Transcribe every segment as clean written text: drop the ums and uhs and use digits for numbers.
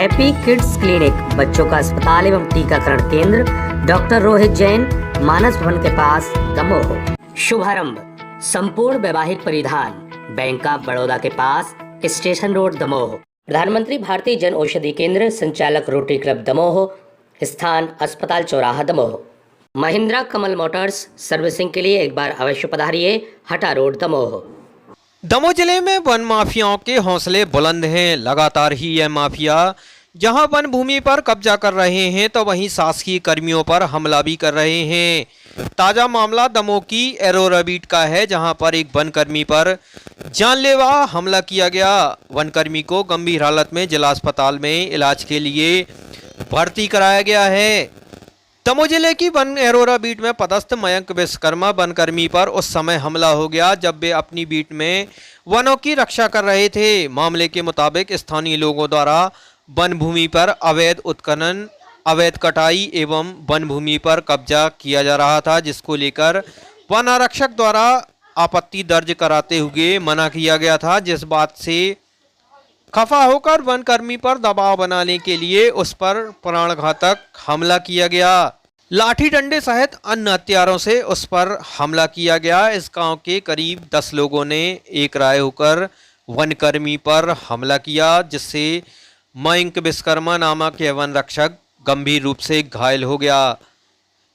Happy kids clinic, बच्चों का अस्पताल एवं टीकाकरण केंद्र, डॉक्टर रोहित जैन, मानस भवन के पास, दमोह। शुभारंभ संपूर्ण वैवाहिक परिधान, बैंक ऑफ बड़ौदा के पास, स्टेशन रोड, दमोह। प्रधानमंत्री भारतीय जन औषधि केंद्र, संचालक रोटरी क्लब दमोह, स्थान अस्पताल चौराहा दमोह। महिंद्रा कमल मोटर्स, सर्विसिंग के लिए एक बार अवश्य पधारिए, हटा रोड, दमोह। दमोह जिले में वन माफियाओं के हौसले बुलंद हैं। लगातार ही यह माफिया जहां वन भूमि पर कब्जा कर रहे हैं तो वहीं शासकीय कर्मियों पर हमला भी कर रहे हैं। ताजा मामला दमोह की एरोरा बीट का है, जहां पर एक वनकर्मी पर जानलेवा हमला किया गया। वनकर्मी को गंभीर हालत में जिला अस्पताल में इलाज के लिए भर्ती कराया गया है। दमोह जिले की वन एरोरा बीट में पदस्थ मयंक विश्वकर्मा वनकर्मी पर उस समय हमला हो गया जब वे अपनी बीट में वनों की रक्षा कर रहे थे। मामले के मुताबिक स्थानीय लोगों द्वारा वन भूमि पर अवैध उत्खनन, अवैध कटाई एवं वन भूमि पर कब्जा किया जा रहा था, जिसको लेकर वन आरक्षक द्वारा आपत्ति दर्ज कराते हुए मना किया गया था। जिस बात से खफा होकर वनकर्मी पर दबाव बनाने के लिए उस पर प्राणघातक हमला किया गया। लाठी डंडे सहित अन्य हथियारों से उस पर हमला किया गया। इस गांव के करीब 10 लोगों ने एक राय होकर वनकर्मी पर हमला किया, जिससे मयंक विश्वकर्मा नामक यह वन रक्षक गंभीर रूप से घायल हो गया,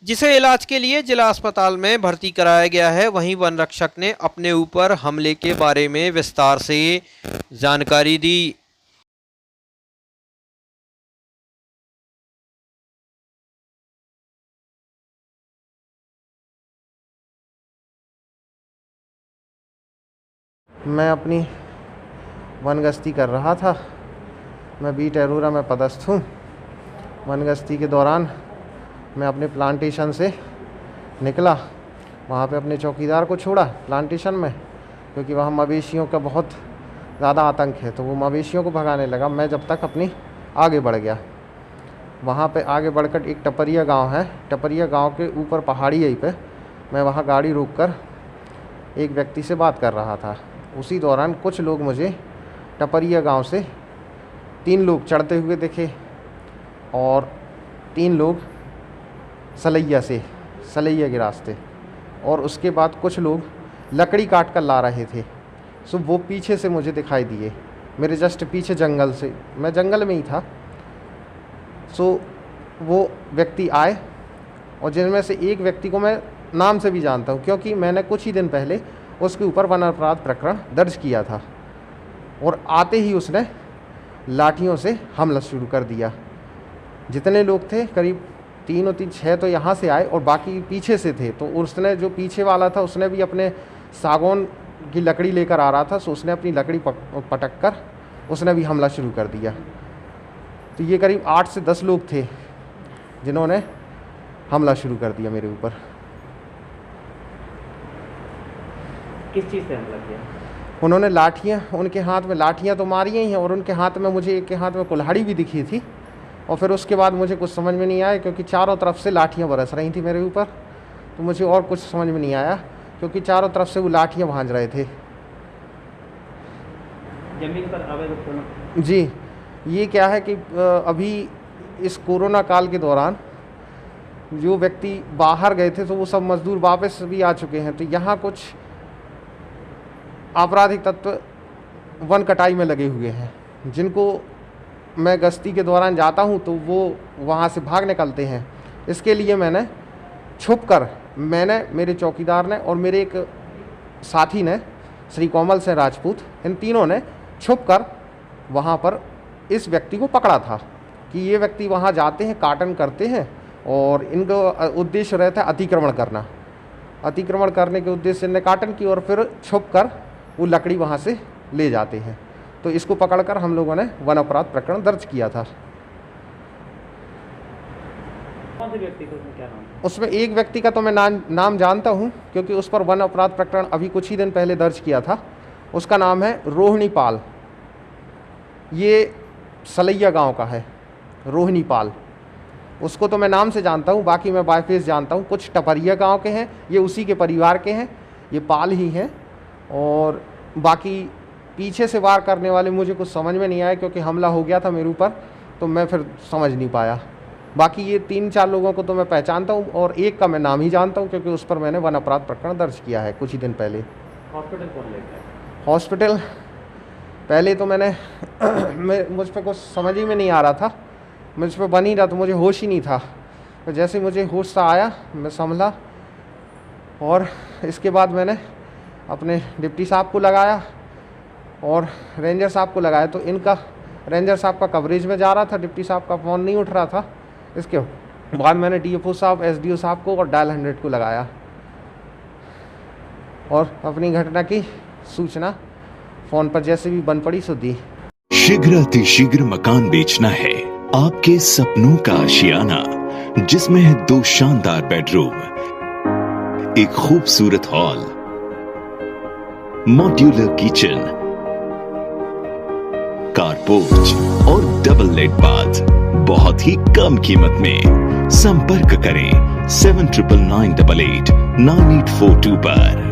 जिसे इलाज के लिए जिला अस्पताल में भर्ती कराया गया है। वहीं वन रक्षक ने अपने ऊपर हमले के बारे में विस्तार से जानकारी दी। मैं अपनी वन गश्ती कर रहा था। मैं बीट एरोरा में पदस्थ हूँ। वन गश्ती के दौरान मैं अपने प्लांटेशन से निकला, वहाँ पे अपने चौकीदार को छोड़ा प्लांटेशन में, क्योंकि वहाँ मवेशियों का बहुत ज़्यादा आतंक है, तो वो मवेशियों को भगाने लगा। मैं जब तक अपनी आगे बढ़ गया, वहाँ पे आगे बढ़कर एक टपरिया गांव है, टपरिया गांव के ऊपर पहाड़ी यहीं पे मैं वहाँ गाड़ी रोककर एक व्यक्ति से बात कर रहा था। उसी दौरान कुछ लोग मुझे टपरिया गांव से 3 लोग चढ़ते हुए दिखे और 3 लोग सलैया के रास्ते, और उसके बाद कुछ लोग लकड़ी काट कर ला रहे थे। सो वो पीछे से मुझे दिखाई दिए, मेरे जस्ट पीछे जंगल से, मैं जंगल में ही था। सो वो व्यक्ति आए, और जिनमें से एक व्यक्ति को मैं नाम से भी जानता हूँ, क्योंकि मैंने कुछ ही दिन पहले उसके ऊपर वन अपराध प्रकरण दर्ज किया था। और आते ही उसने लाठियों से हमला शुरू कर दिया। जितने लोग थे करीब 3 और 3 6 तो यहाँ से आए और बाकी पीछे से थे। तो उसने, जो पीछे वाला था, उसने भी अपने सागौन की लकड़ी लेकर आ रहा था, सो उसने अपनी लकड़ी पटक कर उसने भी हमला शुरू कर दिया। तो ये करीब 8 से 10 लोग थे जिन्होंने हमला शुरू कर दिया मेरे ऊपर। किस चीज़ से हमला किया? उन्होंने लाठियाँ, उनके हाथ में लाठियाँ तो मारी ही हैं, और उनके हाथ में, मुझे एक के हाथ में कुल्हाड़ी भी दिखी थी। और फिर उसके बाद मुझे कुछ समझ में नहीं आया, क्योंकि चारों तरफ से लाठियाँ बरस रही थी मेरे ऊपर। तो मुझे और कुछ समझ में नहीं आया, क्योंकि चारों तरफ से वो लाठियाँ भांज रहे थे। जमीन पर अवैध उत्खनन? जी, ये क्या है कि अभी इस कोरोना काल के दौरान जो व्यक्ति बाहर गए थे, तो वो सब मजदूर वापस भी आ चुके हैं। तो यहाँ कुछ आपराधिक तत्व वन कटाई में लगे हुए हैं, जिनको मैं गश्ती के दौरान जाता हूं तो वो वहां से भाग निकलते हैं। इसके लिए मैंने छुपकर, मेरे चौकीदार ने और मेरे एक साथी ने, श्री कोमल से राजपूत, इन तीनों ने छुपकर वहां पर इस व्यक्ति को पकड़ा था कि ये व्यक्ति वहां जाते हैं, काटन करते हैं, और इनका उद्देश्य रहता है अतिक्रमण करना। अतिक्रमण करने के उद्देश्य से इन्हें काटन की, और फिर छुपकर वो लकड़ी वहाँ से ले जाते हैं। तो इसको पकड़कर हम लोगों ने वन अपराध प्रकरण दर्ज किया था। कौन से व्यक्ति को, उसमें क्या नाम? उसमें एक व्यक्ति का तो मैं नाम जानता हूँ, क्योंकि उस पर वन अपराध प्रकरण अभी कुछ ही दिन पहले दर्ज किया था। उसका नाम है रोहिणी पाल। ये सलैया गांव का है, रोहिणी पाल। उसको तो मैं नाम से जानता हूँ, बाकी मैं बाय फेस जानता हूँ। कुछ टपरिया गांव के हैं, ये उसी के परिवार के हैं, ये पाल ही हैं। और बाकी पीछे से वार करने वाले मुझे कुछ समझ में नहीं आया, क्योंकि हमला हो गया था मेरे ऊपर, तो मैं फिर समझ नहीं पाया। बाकी ये 3-4 लोगों को तो मैं पहचानता हूँ और एक का मैं नाम ही जानता हूँ, क्योंकि उस पर मैंने वन अपराध प्रकरण दर्ज किया है कुछ ही दिन पहले। हॉस्पिटल कौन लेकर आया? हॉस्पिटल पहले तो मैंने मुझ पर कुछ समझ ही में नहीं आ रहा था, मुझ पर बन ही रहा, तो मुझे होश ही नहीं था। तो जैसे मुझे होश सा आया मैं संभला, और इसके बाद मैंने अपने डिप्टी साहब को लगाया और रेंजर साहब को लगाया। तो इनका रेंजर साहब का कवरेज में जा रहा था, डिप्टी साहब का फ़ोन नहीं उठ रहा था। इसके बाद मैंने DFO साहब, SDO साहब को और डायल 100 को लगाया और अपनी घटना की सूचना फ़ोन पर जैसे भी बन पड़ी सो दी। शीघ्र अतिशीघ्र मकान बेचना है आपके सपनों का आशियाना, जिसमें है 2 शानदार बेडरूम, एक खूबसूरत हॉल, मॉड्यूलर किचन, कारपोर्च और डबल लेट बाथ, बहुत ही कम कीमत में। संपर्क करें 7999889842 पर।